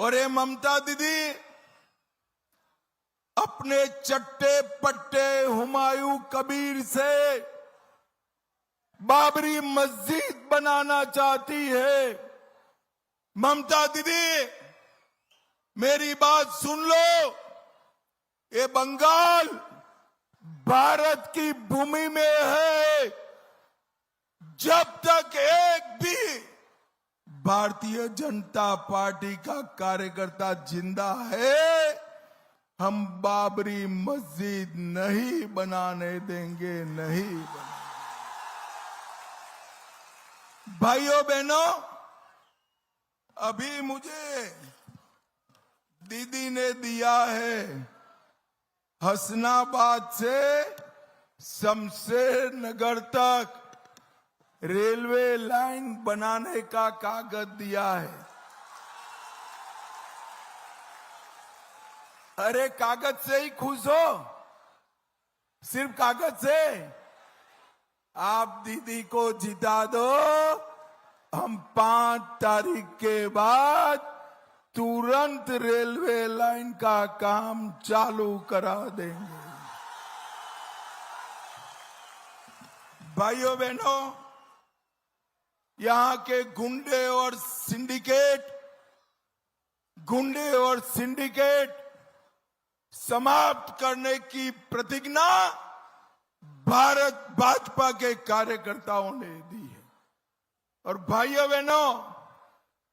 और ये ममता दीदी अपने चट्टे पट्टे हुमायूं कबीर से बाबरी मस्जिद बनाना चाहती है। ममता दीदी मेरी बात सुन लो, ये बंगाल भारत की भूमि में है। जब तक एक भी भारतीय जनता पार्टी का कार्यकर्ता जिंदा है, हम बाबरी मस्जिद नहीं बनाने देंगे, नहीं बनाने। भाइयों बहनों, अभी मुझे दीदी ने दिया है हसनाबाद से शमशेर नगर तक रेलवे लाइन बनाने का कागज दिया है। अरे कागज से ही खुश हो? सिर्फ कागज से? आप दीदी को जिता दो, हम 5 तारीख के बाद तुरंत रेलवे लाइन का काम चालू करा देंगे। भाइयों बहनों, यहां के गुंडे और सिंडिकेट समाप्त करने की प्रतिज्ञा भारत भाजपा के कार्यकर्ताओं ने दी है। और भाइयों बहनों,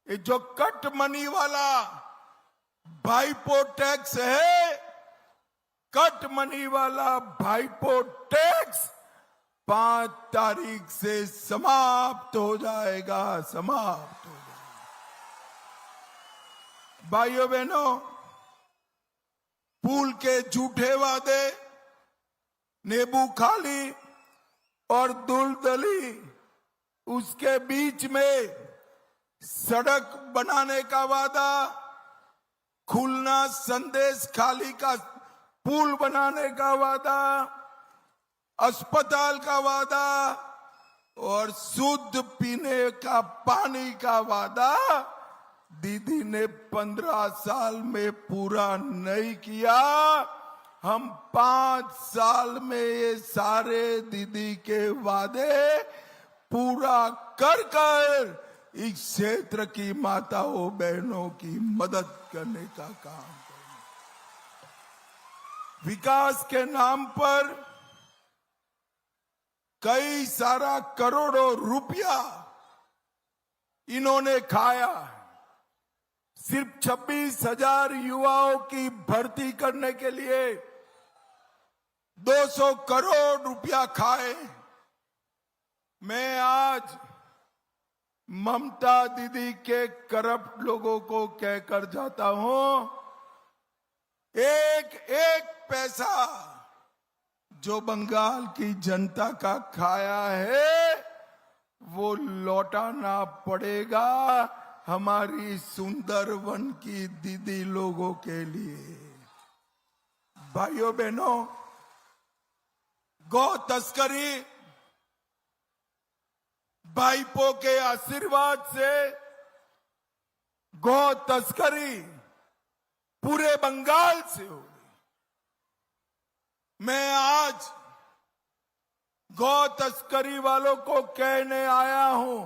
ये जो कट मनी वाला भाईपो टैक्स है, कट मनी वाला भाईपो टैक्स 5 तारीख से समाप्त हो जाएगा, समाप्त हो जाएगा। भाइयों बहनों, पुल के झूठे वादे, नींबू खाली और दुलदली, उसके बीच में सड़क बनाने का वादा, खुलना संदेश खाली का पुल बनाने का वादा, अस्पताल का वादा और शुद्ध पीने का पानी का वादा दीदी ने 15 साल में पूरा नहीं किया। हम 5 साल में ये सारे दीदी के वादे पूरा कर इस क्षेत्र की माताओं बहनों की मदद करने का काम करेंगे। विकास के नाम पर कई सारा करोड़ों रुपया इन्होंने खाया। सिर्फ 26,000 युवाओं की भर्ती करने के लिए 200 करोड़ रुपया खाए। मैं आज ममता दीदी के करप्ट लोगों को कहकर जाता हूं, एक एक पैसा जो बंगाल की जनता का खाया है वो लौटाना पड़ेगा हमारी सुंदरवन की दीदी लोगों के लिए। भाइयों बहनों, गौ तस्करी भाईपो के आशीर्वाद से गौ तस्करी पूरे बंगाल से हो गई। मैं आज गौ तस्करी वालों को कहने आया हूं,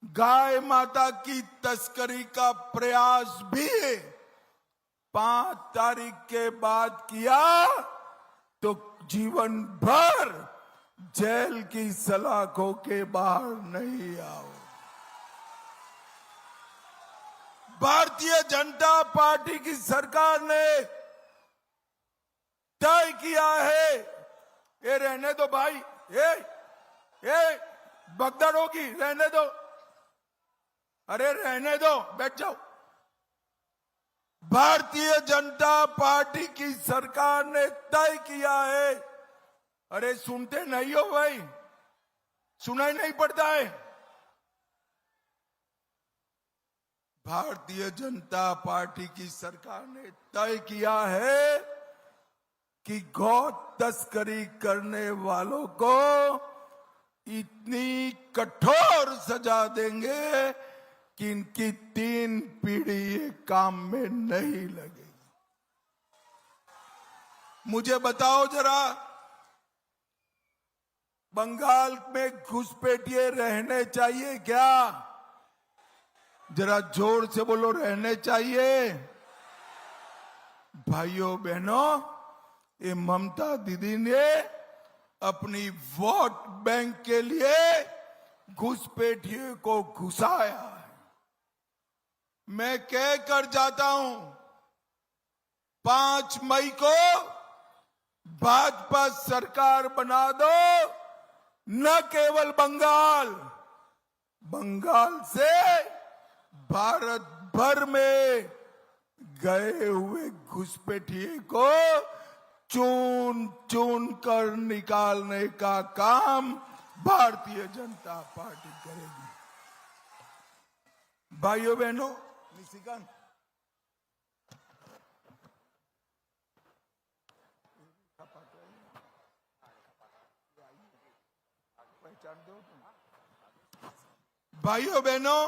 गाय माता की तस्करी का प्रयास भी 5 तारीख के बाद किया तो जीवन भर जेल की सलाखों के बाहर नहीं आओ। भारतीय जनता पार्टी की सरकार ने तय किया है, ये रहने दो भाई, ये भगदड़ होगी, रहने दो, अरे रहने दो, बैठ जाओ। भारतीय जनता पार्टी की सरकार ने तय किया है, अरे सुनते नहीं हो भाई, सुनाई नहीं पड़ता है। भारतीय जनता पार्टी की सरकार ने तय किया है कि गौ तस्करी करने वालों को इतनी कठोर सजा देंगे कि इनकी 3 पीढ़ी काम में नहीं लगेगी। मुझे बताओ जरा, बंगाल में घुसपैठिए रहने चाहिए क्या? जरा जोर से बोलो, रहने चाहिए? भाइयों बहनों, ये ममता दीदी ने अपनी वोट बैंक के लिए घुसपैठिए को घुसाया है। मैं कह कर जाता हूं, 5 मई को भाजपा सरकार बना दो, न केवल बंगाल से भारत भर में गए हुए घुसपैठिए को चुन चुन कर निकालने का काम भारतीय जनता पार्टी करेगी। भाइयों बहनों, निशिकांत पहचान दो तुम। भाइयों बहनों,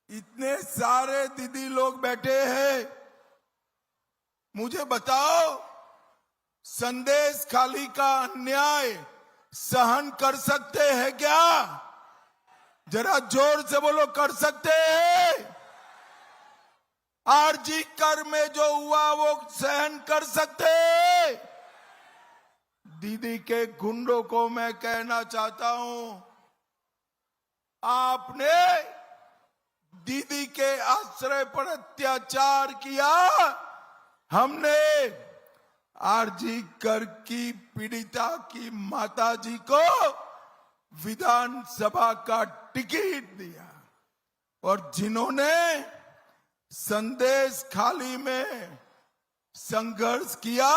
इतने सारे दीदी लोग बैठे हैं, मुझे बताओ, संदेश खाली का अन्याय सहन कर सकते हैं क्या? जरा जोर से बोलो, कर सकते हैं? आरजी कर में जो हुआ वो सहन कर सकते हैं? दीदी के गुंडों को मैं कहना चाहता हूं, आपने दीदी के आश्रय पर अत्याचार किया, हमने आरजी कर की पीड़िता की माताजी को विधानसभा का टिकट दिया, और जिन्होंने संदेश खाली में संघर्ष किया,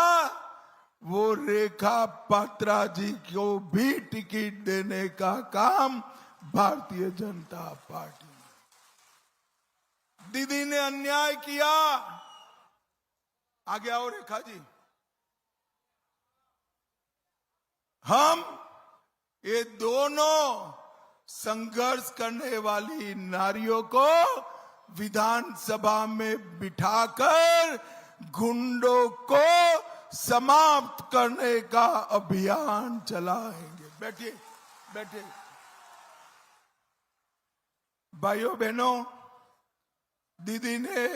वो रेखा पात्रा जी को भी टिकट देने का काम भारतीय जनता पार्टी। दीदी ने अन्याय किया। आगे आओ रेखा जी। हम ये दोनों संघर्ष करने वाली नारियों को विधानसभा में बिठाकर गुंडों को समाप्त करने का अभियान चलाएंगे। बैठिए, बैठिए। भाइयों बहनों, दीदी ने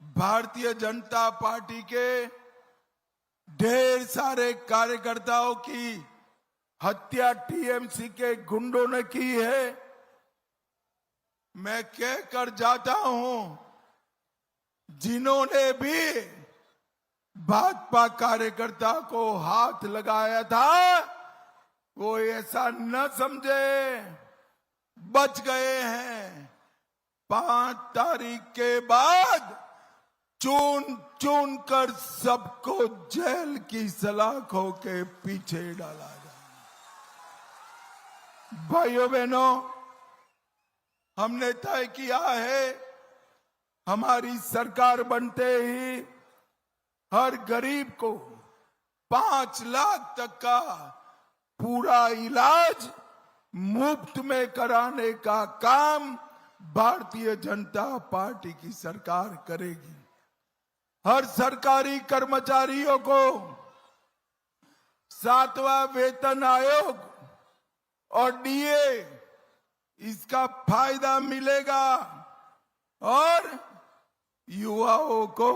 भारतीय जनता पार्टी के ढेर सारे कार्यकर्ताओं की हत्या टीएमसी के गुंडों ने की है। मैं कह कर जाता हूं, जिन्होंने भी भाजपा कार्यकर्ता को हाथ लगाया था, वो ऐसा न समझे बच गए हैं। 5 तारीख के बाद चुन चुन कर सबको जेल की सलाखों के पीछे डाला जाए। भाइयों बहनों, हमने तय किया है, हमारी सरकार बनते ही हर गरीब को 5 लाख तक का पूरा इलाज मुफ्त में कराने का काम भारतीय जनता पार्टी की सरकार करेगी। हर सरकारी कर्मचारियों को 7वां वेतन आयोग और डीए इसका फायदा मिलेगा, और युवाओं को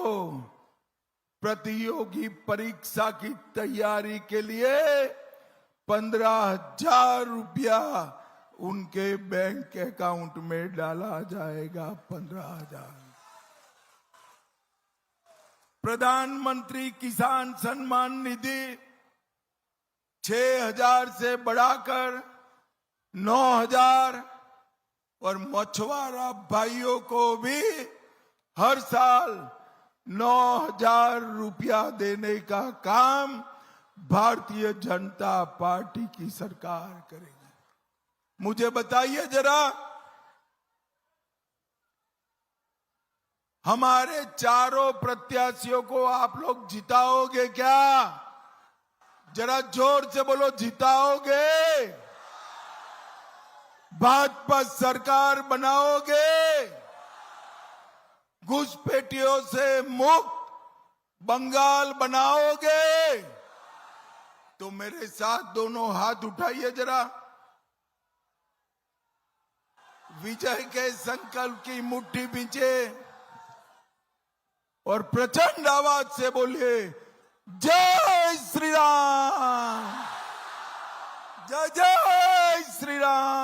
प्रतियोगी परीक्षा की तैयारी के लिए 15,000 रुपया उनके बैंक अकाउंट में डाला जाएगा। 15,000। प्रधानमंत्री किसान सम्मान निधि 6,000 से बढ़ाकर 9,000, और मछुआरा भाइयों को भी हर साल 9,000 रुपया देने का काम भारतीय जनता पार्टी की सरकार करेगी। मुझे बताइए जरा, हमारे चारों प्रत्याशियों को आप लोग जिताओगे क्या? जरा जोर से बोलो, जिताओगे? भाजपा सरकार बनाओगे? घुसपैठियों से मुक्त बंगाल बनाओगे? तो मेरे साथ दोनों हाथ उठाइए जरा। विजय के संकल्प की मुट्ठी बींचे और प्रचंड आवाज से बोलिए, जय श्री राम, जय जय श्री राम।